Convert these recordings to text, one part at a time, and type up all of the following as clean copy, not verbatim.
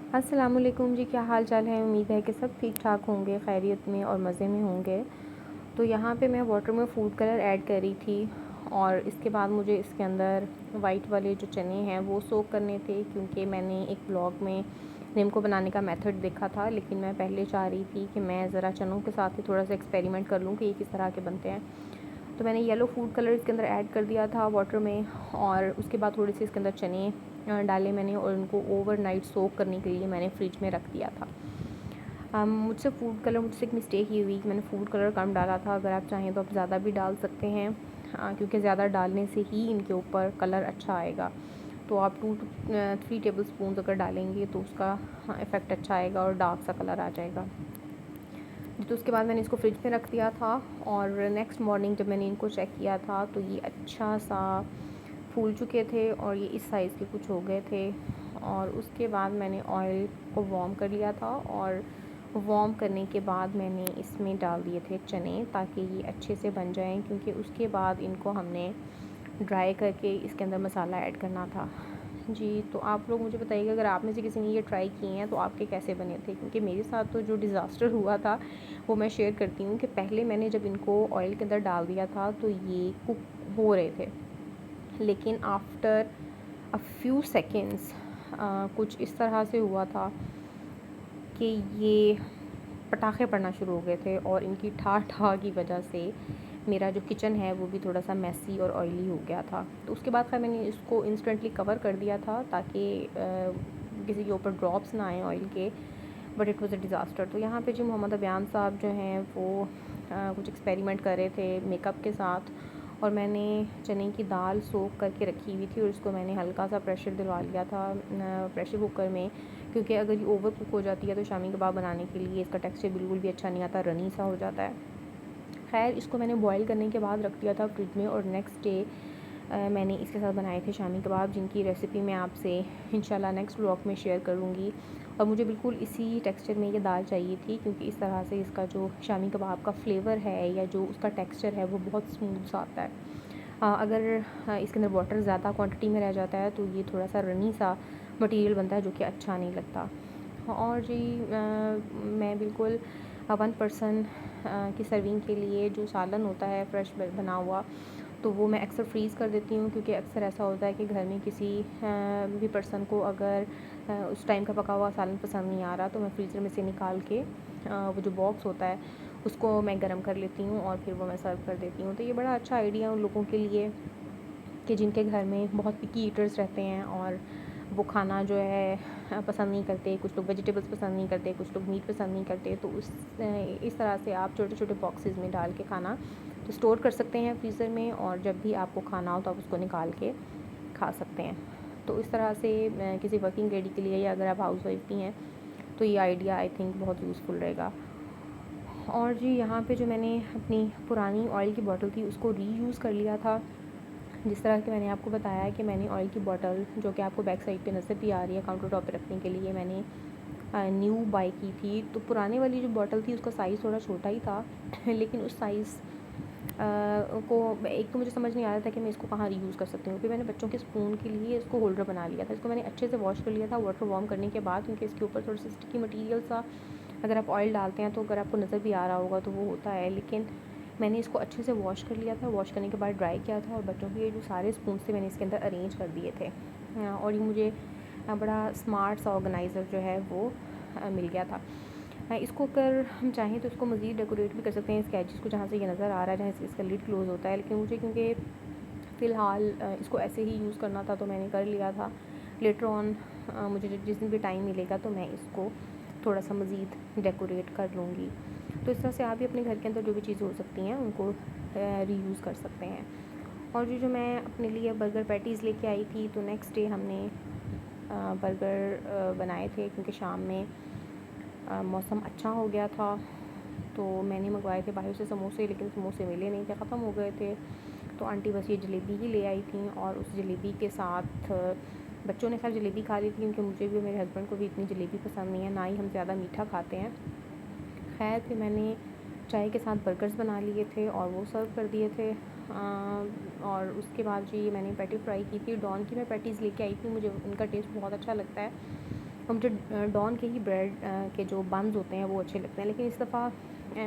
अस्सलामुअलैकुम जी, क्या हाल चाल है। उम्मीद है कि सब ठीक ठाक होंगे, खैरियत में और मज़े में होंगे। तो यहाँ पे मैं वाटर में फूड कलर ऐड कर रही थी और इसके बाद मुझे इसके अंदर वाइट वाले जो चने हैं वो सोक करने थे, क्योंकि मैंने एक ब्लॉग में निम्को बनाने का मेथड देखा था। लेकिन मैं पहले चाह रही थी कि मैं ज़रा चनों के साथ ही थोड़ा सा एक्सपेरिमेंट कर लूँ कि ये किस तरह के बनते हैं। तो मैंने येलो फूड कलर इसके अंदर ऐड कर दिया था वाटर में, और उसके बाद थोड़ी सी इसके अंदर चने डाले मैंने और उनको ओवरनाइट सोक करने के लिए मैंने फ्रिज में रख दिया था। मुझसे एक मिस्टेक ये हुई कि मैंने फूड कलर कम डाला था। अगर आप चाहें तो आप ज़्यादा भी डाल सकते हैं, क्योंकि ज़्यादा डालने से ही इनके ऊपर कलर अच्छा आएगा। तो आप 2 to 3 टेबल स्पून अगर डालेंगे तो उसका इफ़ेक्ट अच्छा आएगा और डार्क सा कलर आ जाएगा। तो उसके बाद मैंने इसको फ्रिज में रख दिया था, और नेक्स्ट मॉर्निंग जब मैंने इनको चेक किया था तो ये अच्छा सा फूल चुके थे और ये इस साइज़ के कुछ हो गए थे। और उसके बाद मैंने ऑयल को वार्म कर लिया था, और वार्म करने के बाद मैंने इसमें डाल दिए थे चने, ताकि ये अच्छे से बन जाएं, क्योंकि उसके बाद इनको हमने ड्राई करके इसके अंदर मसाला ऐड करना था। जी, तो आप लोग मुझे बताइएगा, अगर आप में से किसी ने ये ट्राई किए हैं तो आपके कैसे बने थे, क्योंकि मेरे साथ तो जो डिज़ास्टर हुआ था वो मैं शेयर करती हूँ। कि पहले मैंने जब इनको ऑयल के अंदर डाल दिया था तो ये कुक हो रहे थे, लेकिन आफ्टर अ फ्यू सेकेंड्स कुछ इस तरह से हुआ था कि ये पटाखे पड़ना शुरू हो गए थे, और इनकी ठा ठा की वजह से मेरा जो किचन है वो भी थोड़ा सा मैसी और ऑयली हो गया था। तो उसके बाद खैर मैंने इसको इंस्टेंटली कवर कर दिया था, ताकि किसी के ऊपर ड्रॉप्स ना आए ऑयल के। But it was a disaster. तो यहाँ पे जी मोहम्मद अबियान साहब जो हैं वो कुछ एक्सपेरिमेंट कर रहे थे मेकअप के साथ, और मैंने चने की दाल सोख करके रखी हुई थी और उसको मैंने हल्का सा प्रेशर दिलवा लिया था प्रेशर कुकर में, क्योंकि अगर ये ओवर कुक हो जाती है तो शामी कबाब बनाने के लिए इसका टेक्सचर बिल्कुल भी अच्छा नहीं आता, रनी सा हो जाता है। खैर इसको मैंने बॉईल करने के बाद रख दिया था फ्रिज में, और नेक्स्ट डे मैंने इसके साथ बनाए थे शामी कबाब, जिनकी रेसिपी मैं आपसे इंशाल्लाह नेक्स्ट व्लॉग में शेयर करूँगी। और मुझे बिल्कुल इसी टेक्सचर में ये दाल चाहिए थी, क्योंकि इस तरह से इसका जो शामी कबाब का फ्लेवर है या जो उसका टेक्सचर है वो बहुत स्मूथ सा आता है। अगर इसके अंदर वाटर ज़्यादा क्वांटिटी में रह जाता है तो ये थोड़ा सा रनी सा मटेरियल बनता है, जो कि अच्छा नहीं लगता। और जी मैं बिल्कुल 1 पर्सन की सर्विंग के लिए जो सालन होता है फ्रेश बना हुआ, तो वो मैं अक्सर फ्रीज़ कर देती हूँ, क्योंकि अक्सर ऐसा होता है कि घर में किसी भी पर्सन को अगर उस टाइम का पका हुआ सालन पसंद नहीं आ रहा, तो मैं फ्रीज़र में से निकाल के वो जो बॉक्स होता है उसको मैं गर्म कर लेती हूँ और फिर वो मैं सर्व कर देती हूँ। तो ये बड़ा अच्छा आइडिया उन लोगों के लिए कि जिनके घर में बहुत पिकी ईटर्स रहते हैं और वो खाना जो है पसंद नहीं करते। कुछ लोग वेजिटेबल्स पसंद नहीं करते, कुछ लोग मीट पसंद नहीं करते। तो इस तरह से आप छोटे छोटे बॉक्सेस में डाल के खाना तो स्टोर कर सकते हैं फ्रीज़र में, और जब भी आपको खाना हो तो आप उसको निकाल के खा सकते हैं। तो इस तरह से किसी वर्किंग लेडी के लिए, या अगर आप हाउस वाइफ भी हैं, तो ये आइडिया आई थिंक बहुत यूज़फुल रहेगा। और जी यहाँ पे जो मैंने अपनी पुरानी ऑयल की बॉटल थी उसको रीयूज़ कर लिया था। जिस तरह कि मैंने आपको बताया है कि मैंने ऑयल की बॉटल, जो कि आपको बैक साइड पे नज़र भी आ रही है, काउंटर टॉप पे रखने के लिए मैंने न्यू बाई की थी। तो पुराने वाली जो बॉटल थी उसका साइज़ थोड़ा छोटा ही था लेकिन उस साइज़ को एक तो मुझे समझ नहीं आ रहा था कि मैं इसको कहाँ रीयूज़ कर सकती हूँ। फिर मैंने बच्चों के स्पून के लिए इसको होल्डर बना लिया था। इसको मैंने अच्छे से वॉश कर लिया था वाटर वार्म करने के बाद, क्योंकि इसके ऊपर थोड़ा सा स्टिकी मटीरियल सा, अगर आप ऑयल डालते हैं तो अगर आपको नज़र भी आ रहा होगा तो वो होता है। लेकिन मैंने इसको अच्छे से वॉश कर लिया था, वॉश करने के बाद ड्राई किया था, और बच्चों के जो सारे स्पून थे मैंने इसके अंदर अरेंज कर दिए थे। और ये मुझे बड़ा स्मार्ट सा ऑर्गेनाइज़र जो है वो मिल गया था। इसको अगर हम चाहें तो इसको मज़ीद डेकोरेट भी कर सकते हैं, इसके एजेस को, जहाँ से ये नज़र आ रहा है, जहाँ से इसका लिड क्लोज़ होता है। लेकिन मुझे क्योंकि फ़िलहाल इसको ऐसे ही यूज़ करना था तो मैंने कर लिया था। लेटर ऑन मुझे जिस दिन भी टाइम मिलेगा तो मैं इसको थोड़ा सा मज़ीद डेकोरेट कर लूँगी। तो इस तरह से आप भी अपने घर के अंदर जो भी चीज़ें हो सकती हैं उनको रीयूज़ कर सकते हैं। और जो मैं अपने लिए बर्गर पैटीज़ लेके आई थी, तो नेक्स्ट डे हमने बर्गर बनाए थे, क्योंकि शाम में मौसम अच्छा हो गया था। तो मैंने मंगवाए थे बाहर से समोसे, लेकिन समोसे मिले नहीं थे, ख़त्म हो गए थे। तो आंटी बस ये जलेबी ही ले आई थी, और उस जलेबी के साथ बच्चों ने खैर जलेबी खा ली थी, क्योंकि मुझे भी और मेरे हस्बैंड को भी इतनी जलेबी पसंद नहीं है, ना ही हम ज़्यादा मीठा खाते हैं। खैर फिर मैंने चाय के साथ बर्गर्स बना लिए थे और वो सर्व कर दिए थे। और उसके बाद जी मैंने पैटी फ्राई की थी, डॉन की मैं पैटीज़ लेके आई थी, मुझे उनका टेस्ट बहुत अच्छा लगता है। और मुझे डॉन के ही ब्रेड के जो बन्स होते हैं वो अच्छे लगते हैं, लेकिन इस दफ़ा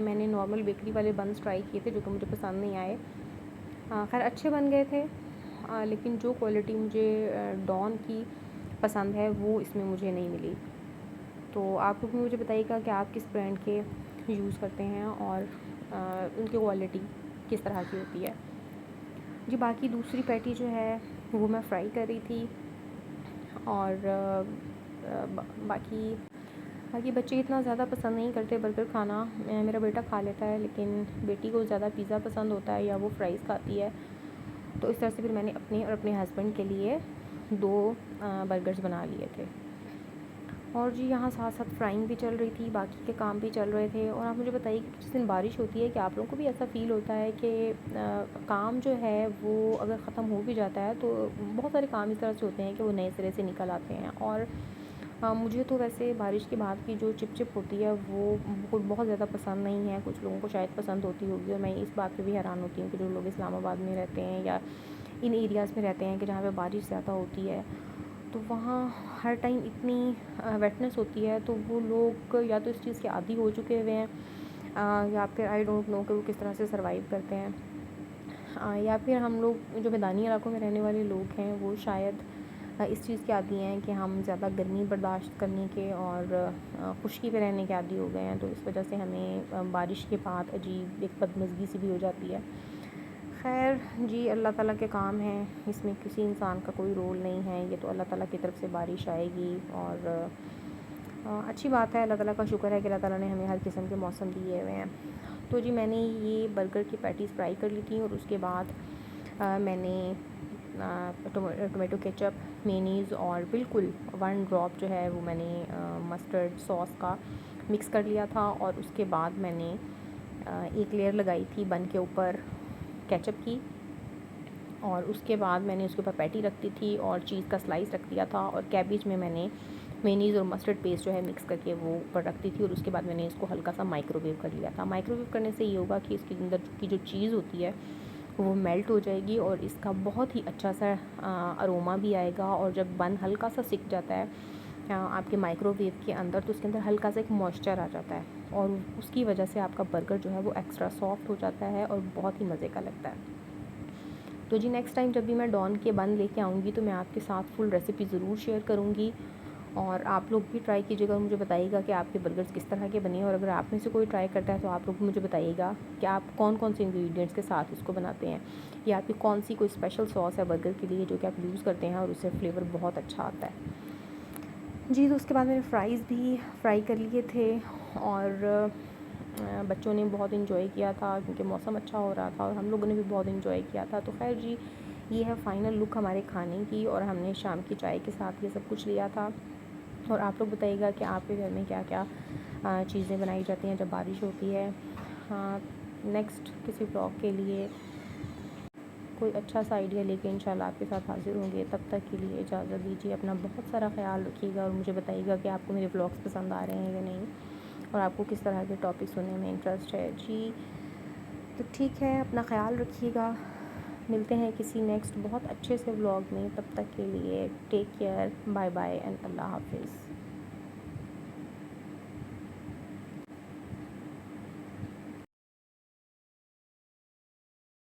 मैंने नॉर्मल बेकरी वाले बन्स ट्राई किए थे जो कि मुझे पसंद नहीं आए। खैर अच्छे बन गए थे, लेकिन जो क्वालिटी मुझे डॉन की पसंद है वो इसमें मुझे नहीं मिली। तो आप लोग मुझे बताइएगा कि आप किस ब्रांड के यूज़ करते हैं और उनकी क्वालिटी किस तरह की होती है। जी बाकी दूसरी पैटी जो है वो मैं फ्राई कर रही थी, और बाकी बाकी बच्चे इतना ज़्यादा पसंद नहीं करते बर्गर खाना। मेरा बेटा खा लेता है, लेकिन बेटी को ज़्यादा पिज़्ज़ा पसंद होता है या वो फ्राइज़ खाती है। तो इस तरह से फिर मैंने अपने और अपने हस्बैंड के लिए 2 बर्गर्स बना लिए थे। और जी यहाँ साथ साथ फ्राइंग भी चल रही थी, बाकी के काम भी चल रहे थे। और आप मुझे बताइए कि जिस दिन बारिश होती है कि आप लोगों को भी ऐसा फ़ील होता है कि काम जो है वो अगर ख़त्म हो भी जाता है तो बहुत सारे काम इस तरह से होते हैं कि वो नए सिरे से निकल आते हैं। और मुझे तो वैसे बारिश के बाद की जो चिप होती है वो बहुत ज़्यादा पसंद नहीं है। कुछ लोगों को शायद पसंद होती होगी, और मैं इस बात पे भी हैरान होती हूँ कि जो लोग इस्लामाबाद में रहते हैं या इन एरियाज़ में रहते हैं कि जहाँ पे बारिश ज़्यादा होती है, तो वहाँ हर टाइम इतनी वेटनेस होती है, तो वो लोग या तो इस चीज़ के आदी हो चुके हुए हैं, या फिर आई डोंट नो कि वो किस तरह से सर्वाइव करते हैं। या फिर हम लोग जो मैदानी इलाकों में रहने वाले लोग हैं वो शायद इस चीज़ के आदी हैं कि हम ज़्यादा गर्मी बर्दाश्त करने के और खुश्की पे रहने के आदी हो गए हैं, तो इस वजह से हमें बारिश के बाद अजीब एक बदमज़गी सी भी हो जाती है। खैर जी, अल्लाह ताला के काम हैं, इसमें किसी इंसान का कोई रोल नहीं है। ये तो अल्लाह ताला की तरफ से बारिश आएगी, और अच्छी बात है, अल्लाह ताला का शुक्र है कि अल्लाह ताला ने हमें हर किस्म के मौसम दिए हुए हैं। तो जी मैंने ये बर्गर की पैटीज़ फ्राई कर ली थी, और उसके बाद मैंने टोमेटो केचप, मेयोनीज़ और बिल्कुल 1 ड्रॉप जो है वो मैंने मस्टर्ड सॉस का मिक्स कर लिया था। और उसके बाद मैंने एक लेयर लगाई थी बन के ऊपर केचप की, और उसके बाद मैंने उसके ऊपर पैटी रख दी थी और चीज़ का स्लाइस रख दिया था, और कैबेज में मैंने मेयोनीज़ और मस्टर्ड पेस्ट जो है मिक्स करके वो ऊपर रख दी थी। और उसके बाद मैंने इसको हल्का सा माइक्रोवेव कर लिया था। माइक्रोवेव करने से ये होगा कि इसके अंदर की जो चीज़ होती है वो मेल्ट हो जाएगी, और इसका बहुत ही अच्छा सा अरोमा भी आएगा। और जब बन हल्का सा सिक जाता है आपके माइक्रोवेव के अंदर, तो उसके अंदर हल्का सा एक मॉइस्चर आ जाता है, और उसकी वजह से आपका बर्गर जो है वो एक्स्ट्रा सॉफ्ट हो जाता है और बहुत ही मज़े का लगता है। तो जी नेक्स्ट टाइम जब भी मैं डॉन के बन लेके आऊँगी तो मैं आपके साथ फुल रेसिपी ज़रूर शेयर करूँगी, और आप लोग भी ट्राई कीजिएगा और मुझे बताइएगा कि आपके बर्गर्स किस तरह के बने। और अगर आप में से कोई ट्राई करता है तो आप लोग मुझे बताइएगा कि आप कौन कौन से इंग्रेडिएंट्स के साथ इसको बनाते हैं, या आपकी कौन सी कोई स्पेशल सॉस है बर्गर के लिए जो कि आप यूज़ करते हैं और उससे फ्लेवर बहुत अच्छा आता है। जी तो उसके बाद मैंने फ़्राइज़ भी फ्राई कर लिए थे, और बच्चों ने बहुत इन्जॉय किया था क्योंकि मौसम अच्छा हो रहा था, और हम लोगों ने भी बहुत इन्जॉय किया था। तो खैर जी, ये है फ़ाइनल लुक हमारे खाने की, और हमने शाम की चाय के साथ ये सब कुछ लिया था। और आप लोग बताइएगा कि आपके घर में क्या क्या चीज़ें बनाई जाती हैं जब बारिश होती है। हाँ, नेक्स्ट किसी ब्लॉग के लिए कोई अच्छा सा आइडिया लेके इंशाल्लाह आपके साथ हाज़िर होंगे। तब तक के लिए इजाज़त दीजिए, अपना बहुत सारा ख़्याल रखिएगा, और मुझे बताइएगा कि आपको मेरे व्लॉग्स पसंद आ रहे हैं या नहीं, और आपको किस तरह के टॉपिक सुनने में इंटरेस्ट है। जी तो ठीक है, अपना ख़्याल रखिएगा, मिलते हैं किसी नेक्स्ट बहुत अच्छे से व्लॉग में। तब तक के लिए take care, bye bye and अल्लाह हाफ़िज़।